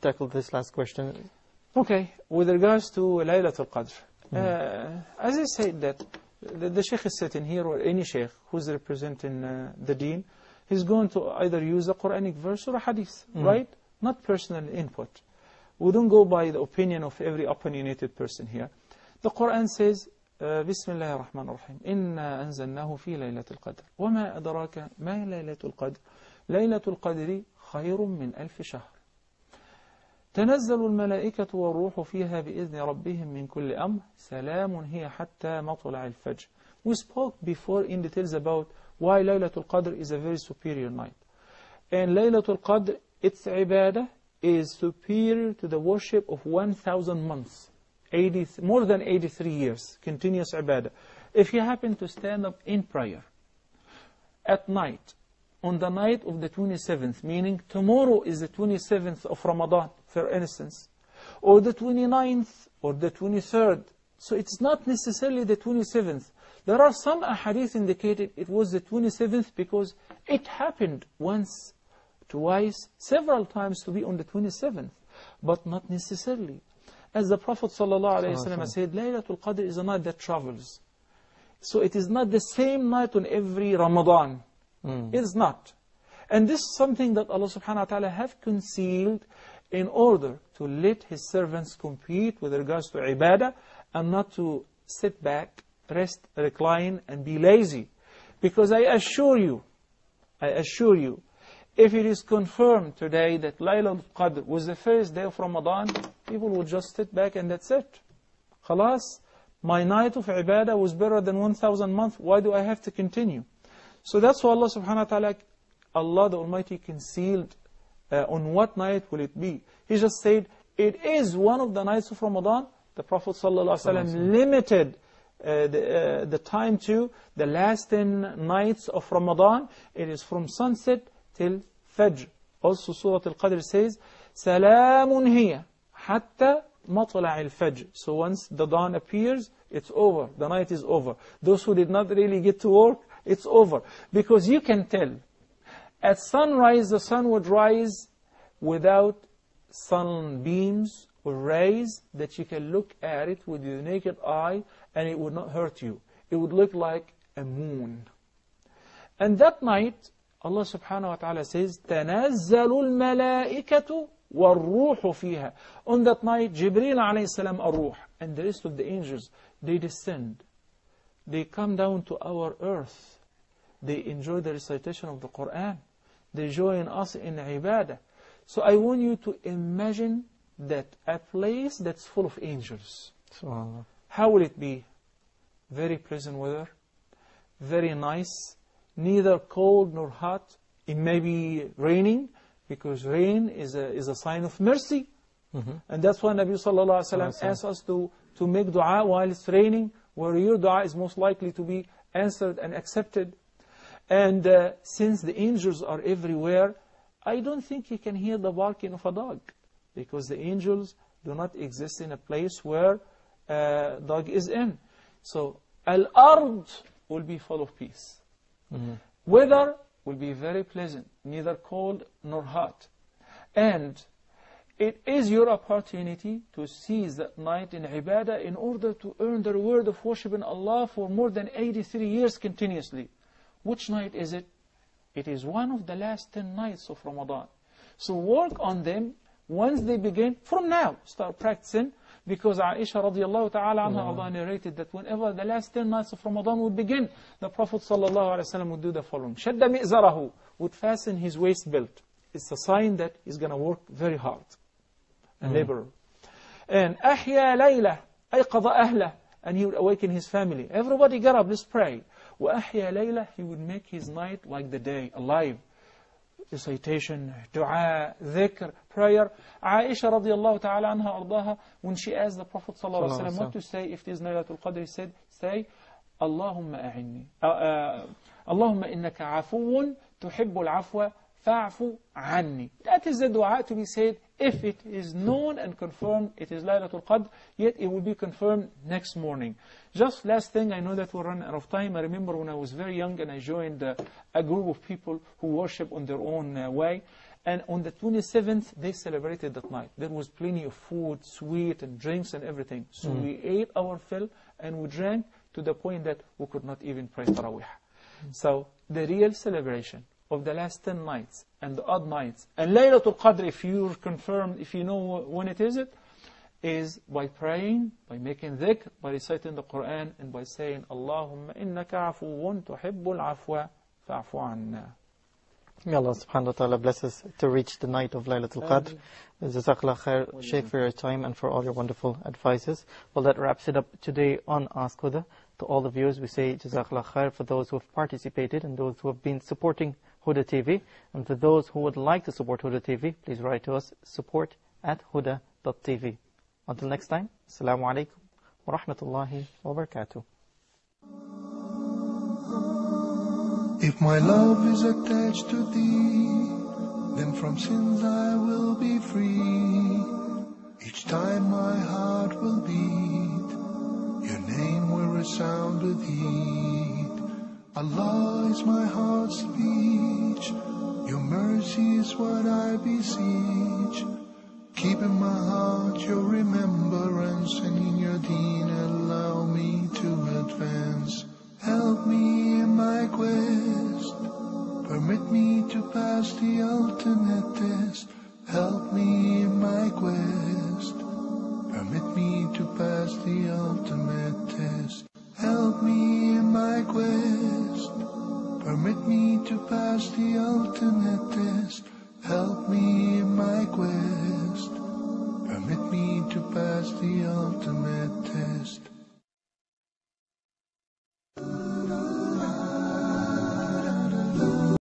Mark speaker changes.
Speaker 1: tackle this last question.
Speaker 2: Okay, with regards to Laila tul Qadr, as I said that the Sheikh is sitting here, or any Sheikh who's representing the deen, he's going to either use a Quranic verse or a hadith, right? Not personal input. We don't go by the opinion of every opinionated person here. The Quran says, Bismillah ar-Rahman ar-Rahim, Inna anzalnahu fi laylatul Qadr. Wama adraka ma laylatul Qadr. Laylatul Qadri khayrun min alfi shahr. تنزل الملائكة والروح فيها بإذن ربهم من كل أمر سلام هي حتى مطلع الفجر. We spoke before in details about why Laylatul Qadr is a very superior night. And Laylatul Qadr, its ibadah is superior to the worship of 1,000 months, more than 83 years, continuous ibadah. If you happen to stand up in prayer at night, on the night of the 27th, meaning tomorrow is the 27th of Ramadan, for instance, or the 29th, or the 23rd, so it's not necessarily the 27th. There are some ahadith indicated it was the 27th because it happened once, twice, several times to be on the 27th, but not necessarily. As the Prophet ﷺ said, Laylatul Qadr is a night that travels. So it is not the same night on every Ramadan. It is not. And this is something that Allah subhanahu wa ta'ala have concealed in order to let His servants compete with regards to ibadah and not to sit back, rest, recline and be lazy. Because I assure you, if it is confirmed today that Laila tul Qadr was the first day of Ramadan, people will just sit back and that's it. Khalas, my night of ibadah was better than 1,000 months, why do I have to continue? So that's why Allah subhanahu wa ta'ala, Allah the Almighty concealed on what night will it be. He just said, it is one of the nights of Ramadan. The Prophet sallallahu alaihi wasallam limited the time to the last 10 nights of Ramadan. It is from sunset till Fajr. Also Surah Al-Qadr says, Salamun hiya hatta matla' al-Fajr. So once the dawn appears, it's over. The night is over. Those who did not really get to work, it's over. Because you can tell, at sunrise the sun would rise without sunbeams or rays that you can look at it with your naked eye and it would not hurt you. It would look like a moon. And that night, Allah subhanahu wa ta'ala says, تَنَزَّلُ الْمَلَائِكَةُ وَالْرُوحُ فِيهَا. On that night, Jibreel alayhi salam ar-Ruh and the rest of the angels, they descend. They come down to our earth. They enjoy the recitation of the Quran. They join us in ibadah. So I want you to imagine that a place that's full of angels. How will it be? Very pleasant weather, very nice, neither cold nor hot. It may be raining, because rain is a sign of mercy. And that's why Nabi sallallahu alaihi wasallam asks us to make dua while it's raining, where your dua is most likely to be answered and accepted. And since the angels are everywhere, I don't think you can hear the barking of a dog, because the angels do not exist in a place where a dog is in. So, al-ard will be full of peace. Weather will be very pleasant, neither cold nor hot. And it is your opportunity to seize that night in ibadah in order to earn the reward of worshiping Allah for more than 83 years continuously. Which night is it? It is one of the last 10 nights of Ramadan. So work on them once they begin. From now, start practicing. Because Aisha radiallahu ta'ala anha narrated that whenever the last 10 nights of Ramadan would begin, the Prophet sallallahu alaihi wasallam would do the following. شَدَّ مِئْزَرَهُ, would fasten his waist belt. It's a sign that he's going to work very hard and labor. And أَحْيَا لَيْلَةً أَيْقَضَ أَهْلَهُ, and he would awaken his family. Everybody get up, let's pray. وَأَحْيَا لَيْلَةً, he would make his night like the day, alive. Recitation, dua, dhikr, prayer. Aisha radiallahu ta'ala anha ardaha, when she asked the Prophet sallallahu alaihi wasallam what to say if it is Laylatul Qadr, he said, say, Allahumma a'inni. Allahumma innaka afuun tuhibbul afwa fa'fu anni. That is the dua to be said if it is known and confirmed it is Laylatul Qadr, yet it will be confirmed next morning. Just last thing, I know that we're running out of time. I remember when I was very young and I joined a group of people who worship on their own way. And on the 27th, they celebrated that night. There was plenty of food, sweet, and drinks and everything. So we ate our fill and we drank to the point that we could not even pray Taraweeh. So the real celebration of the last 10 nights and the odd nights, and Laila tul Qadr, if you're confirmed, if you know when it is by praying, by making dhikr, by reciting the Quran, and by saying, Allahumma innaka afuwun tuhibbul afwa fa'fu anna.
Speaker 1: May Allah subhanahu wa ta'ala bless us to reach the night of Laila tul Qadr. Jazakallah khair, Shaykh, for your time and for all your wonderful advices. Well, that wraps it up today on Ask Huda. To all the viewers, we say Jazakallah khair for those who have participated and those who have been supporting Huda TV. And for those who would like to support Huda TV, please write to us, support@huda.tv. Until next time, Assalamu alaikum wa rahmatullahi wa barakatuh.
Speaker 3: If my love is attached to thee, then from sins I will be free. Each time my heart will beat, your name will resound with heat. Allah is my heart's speech, your mercy is what I beseech. Keep in my heart your remembrance, and in your deen allow me to advance. Help me in my quest, permit me to pass the ultimate test. Help me in my quest, permit me to pass the ultimate test. Help me in my quest, permit me to pass the ultimate